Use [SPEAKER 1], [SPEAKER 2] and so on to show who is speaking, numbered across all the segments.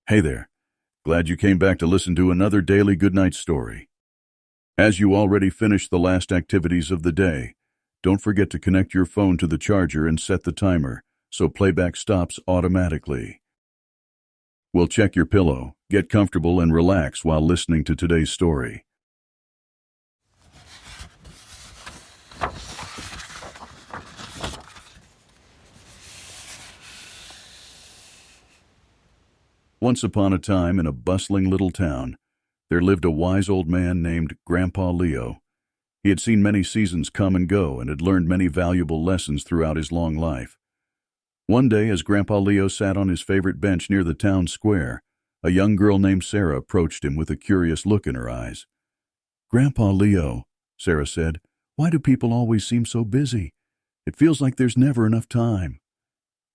[SPEAKER 1] Hey there. Glad you came back to listen to another daily goodnight story. As you already finished the last activities of the day, don't forget to connect your phone to the charger and set the timer so playback stops automatically. We'll check your pillow, get comfortable, and relax while listening to today's story. Once upon a time, in a bustling little town, there lived a wise old man named Grandpa Leo. He had seen many seasons come and go and had learned many valuable lessons throughout his long life. One day, as Grandpa Leo sat on his favorite bench near the town square, a young girl named Sarah approached him with a curious look in her eyes. "Grandpa Leo," Sarah said, "why do people always seem so busy? It feels like there's never enough time."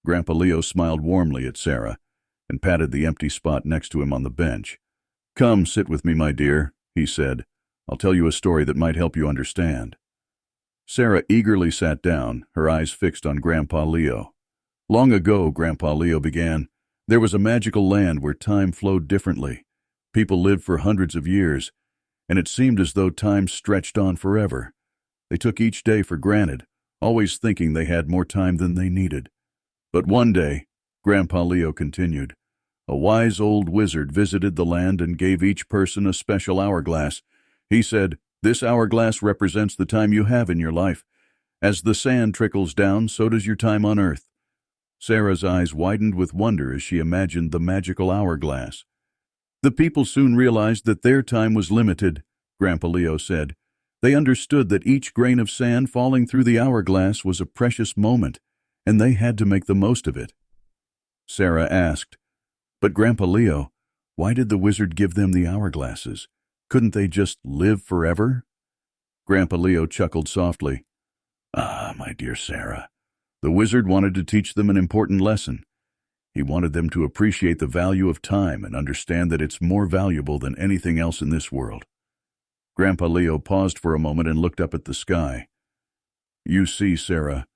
[SPEAKER 1] Grandpa Leo smiled warmly at Sarah and patted the empty spot next to him on the bench. "Come, sit with me, my dear," he said. "I'll tell you a story that might help you understand." Sarah eagerly sat down, her eyes fixed on Grandpa Leo. "Long ago," Grandpa Leo began, "there was a magical land where time flowed differently. People lived for hundreds of years, and it seemed as though time stretched on forever. They took each day for granted, always thinking they had more time than they needed. But one day," Grandpa Leo continued, "a wise old wizard visited the land and gave each person a special hourglass. He said, 'This hourglass represents the time you have in your life. As the sand trickles down, so does your time on earth.'" Sarah's eyes widened with wonder as she imagined the magical hourglass. "The people soon realized that their time was limited," Grandpa Leo said. "They understood that each grain of sand falling through the hourglass was a precious moment, and they had to make the most of it." Sarah asked, "But Grandpa Leo, why did the wizard give them the hourglasses? Couldn't they just live forever?" Grandpa Leo chuckled softly. "Ah, my dear Sarah, the wizard wanted to teach them an important lesson. He wanted them to appreciate the value of time and understand that it's more valuable than anything else in this world." Grandpa Leo paused for a moment and looked up at the sky. "You see, Sarah,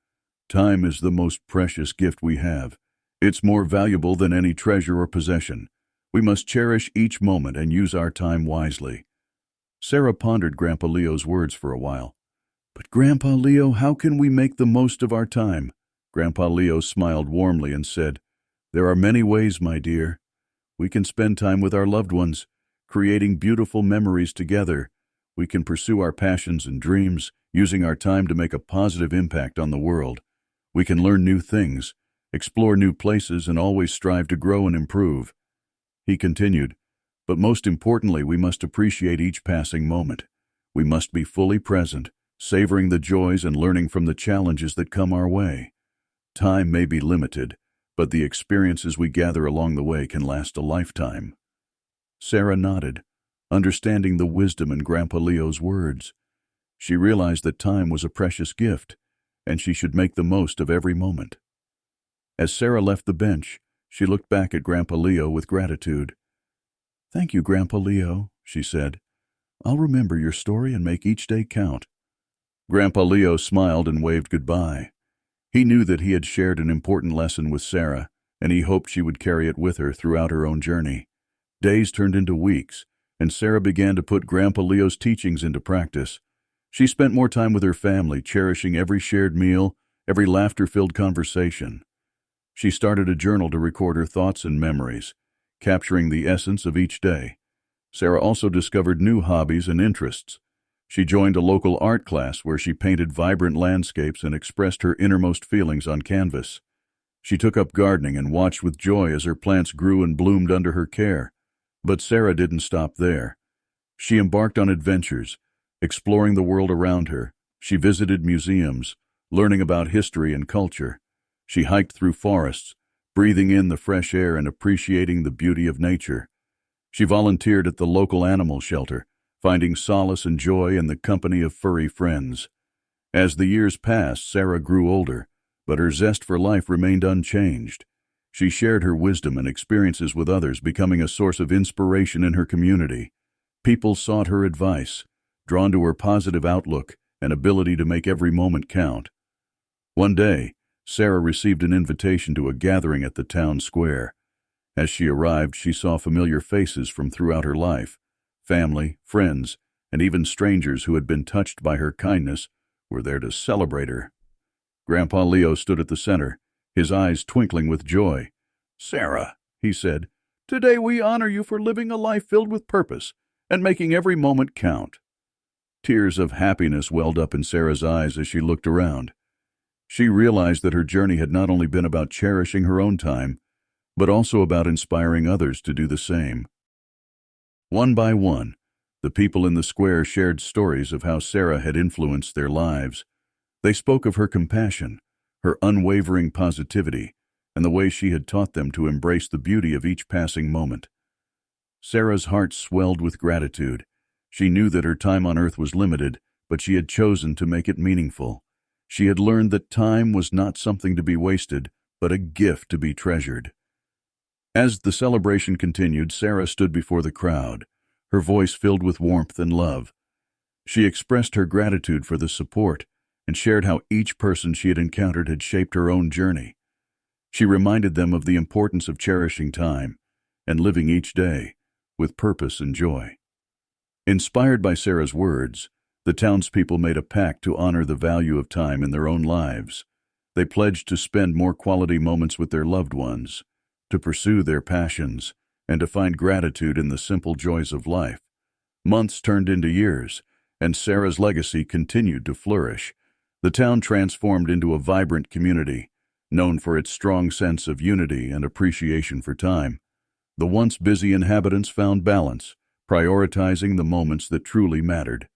[SPEAKER 1] time is the most precious gift we have. It's more valuable than any treasure or possession. We must cherish each moment and use our time wisely." Sarah pondered Grandpa Leo's words for a while. "But Grandpa Leo, how can we make the most of our time?" Grandpa Leo smiled warmly and said, "There are many ways, my dear. We can spend time with our loved ones, creating beautiful memories together. We can pursue our passions and dreams, using our time to make a positive impact on the world. We can learn new things, explore new places, and always strive to grow and improve." He continued, "But most importantly, we must appreciate each passing moment. We must be fully present, savoring the joys and learning from the challenges that come our way. Time may be limited, but the experiences we gather along the way can last a lifetime." Sarah nodded, understanding the wisdom in Grandpa Leo's words. She realized that time was a precious gift, and she should make the most of every moment. As Sarah left the bench, she looked back at Grandpa Leo with gratitude. "Thank you, Grandpa Leo," she said. "I'll remember your story and make each day count." Grandpa Leo smiled and waved goodbye. He knew that he had shared an important lesson with Sarah, and he hoped she would carry it with her throughout her own journey. Days turned into weeks, and Sarah began to put Grandpa Leo's teachings into practice. She spent more time with her family, cherishing every shared meal, every laughter-filled conversation. She started a journal to record her thoughts and memories, capturing the essence of each day. Sarah also discovered new hobbies and interests. She joined a local art class where she painted vibrant landscapes and expressed her innermost feelings on canvas. She took up gardening and watched with joy as her plants grew and bloomed under her care. But Sarah didn't stop there. She embarked on adventures, exploring the world around her. She visited museums, learning about history and culture. She hiked through forests, breathing in the fresh air and appreciating the beauty of nature. She volunteered at the local animal shelter, finding solace and joy in the company of furry friends. As the years passed, Sarah grew older, but her zest for life remained unchanged. She shared her wisdom and experiences with others, becoming a source of inspiration in her community. People sought her advice, drawn to her positive outlook and ability to make every moment count. One day, Sarah received an invitation to a gathering at the town square. As she arrived, she saw familiar faces from throughout her life. Family, friends, and even strangers who had been touched by her kindness were there to celebrate her. Grandpa Leo stood at the center, his eyes twinkling with joy. "Sarah," he said, "today we honor you for living a life filled with purpose and making every moment count." Tears of happiness welled up in Sarah's eyes as she looked around. She realized that her journey had not only been about cherishing her own time, but also about inspiring others to do the same. One by one, the people in the square shared stories of how Sarah had influenced their lives. They spoke of her compassion, her unwavering positivity, and the way she had taught them to embrace the beauty of each passing moment. Sarah's heart swelled with gratitude. She knew that her time on earth was limited, but she had chosen to make it meaningful. She had learned that time was not something to be wasted, but a gift to be treasured. As the celebration continued, Sarah stood before the crowd, her voice filled with warmth and love. She expressed her gratitude for the support and shared how each person she had encountered had shaped her own journey. She reminded them of the importance of cherishing time and living each day with purpose and joy. Inspired by Sarah's words, the townspeople made a pact to honor the value of time in their own lives. They pledged to spend more quality moments with their loved ones, to pursue their passions, and to find gratitude in the simple joys of life. Months turned into years, and Sarah's legacy continued to flourish. The town transformed into a vibrant community, known for its strong sense of unity and appreciation for time. The once busy inhabitants found balance, prioritizing the moments that truly mattered.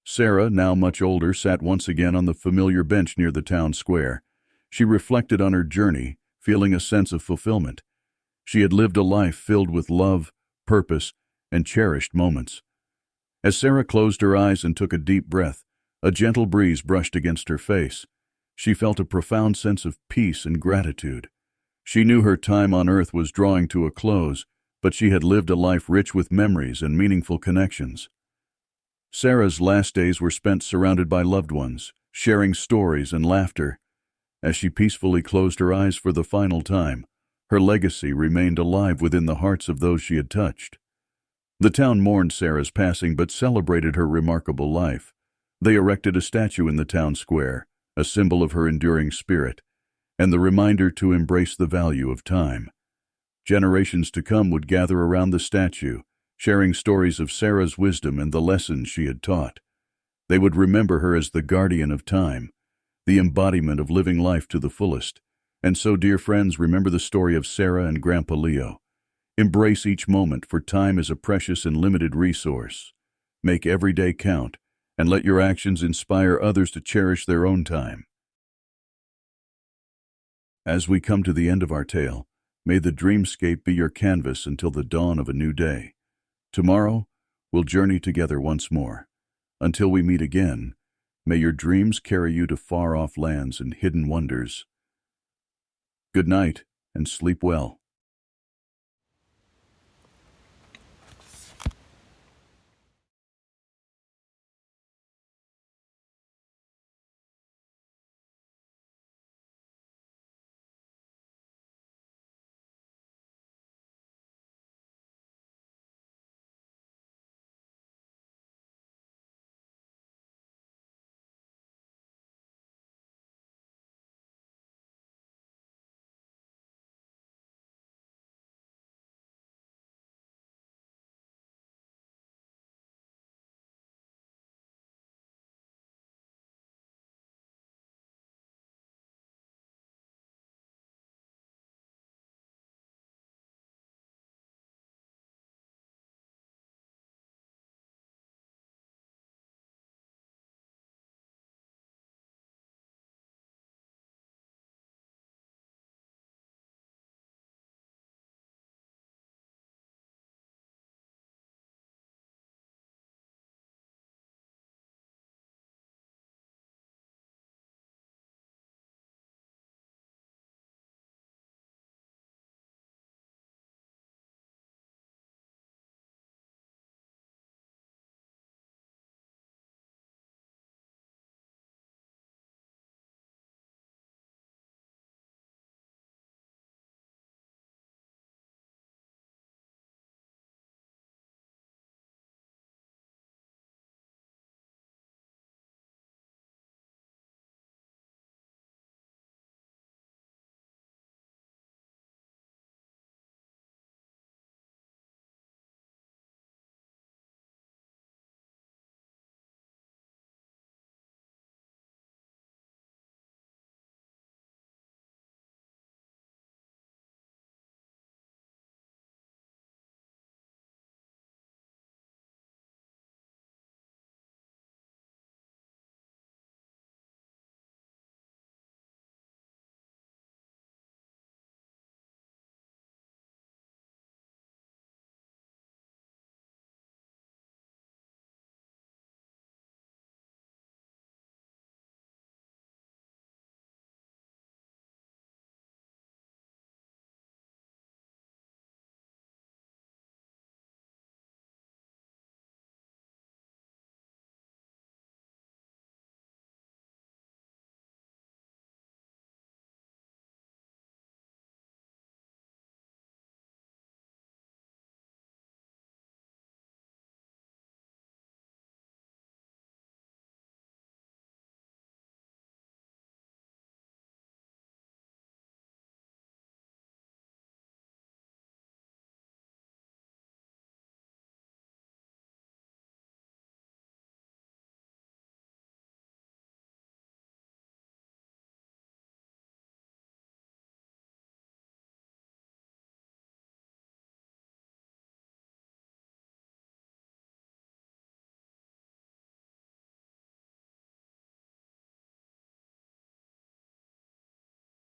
[SPEAKER 1] Sarah, now much older, sat once again on the familiar bench near the town square. She reflected on her journey, feeling a sense of fulfillment. She had lived a life filled with love, purpose, and cherished moments. As Sarah closed her eyes and took a deep breath, a gentle breeze brushed against her face. She felt a profound sense of peace and gratitude. She knew her time on earth was drawing to a close, but she had lived a life rich with memories and meaningful connections. Sarah's last days were spent surrounded by loved ones, sharing stories and laughter. As she peacefully closed her eyes for the final time, her legacy remained alive within the hearts of those she had touched. The town mourned Sarah's passing but celebrated her remarkable life. They erected a statue in the town square, a symbol of her enduring spirit, and the reminder to embrace the value of time. Generations to come would gather around the statue, sharing stories of Sarah's wisdom and the lessons she had taught. They would remember her as the guardian of time, the embodiment of living life to the fullest. And so, dear friends, remember the story of Sarah and Grandpa Leo. Embrace each moment, for time is a precious and limited resource. Make every day count, and let your actions inspire others to cherish their own time. As we come to the end of our tale, may the dreamscape be your canvas until the dawn of a new day. Tomorrow, we'll journey together once more. Until we meet again, may your dreams carry you to far-off lands and hidden wonders. Good night, and sleep well.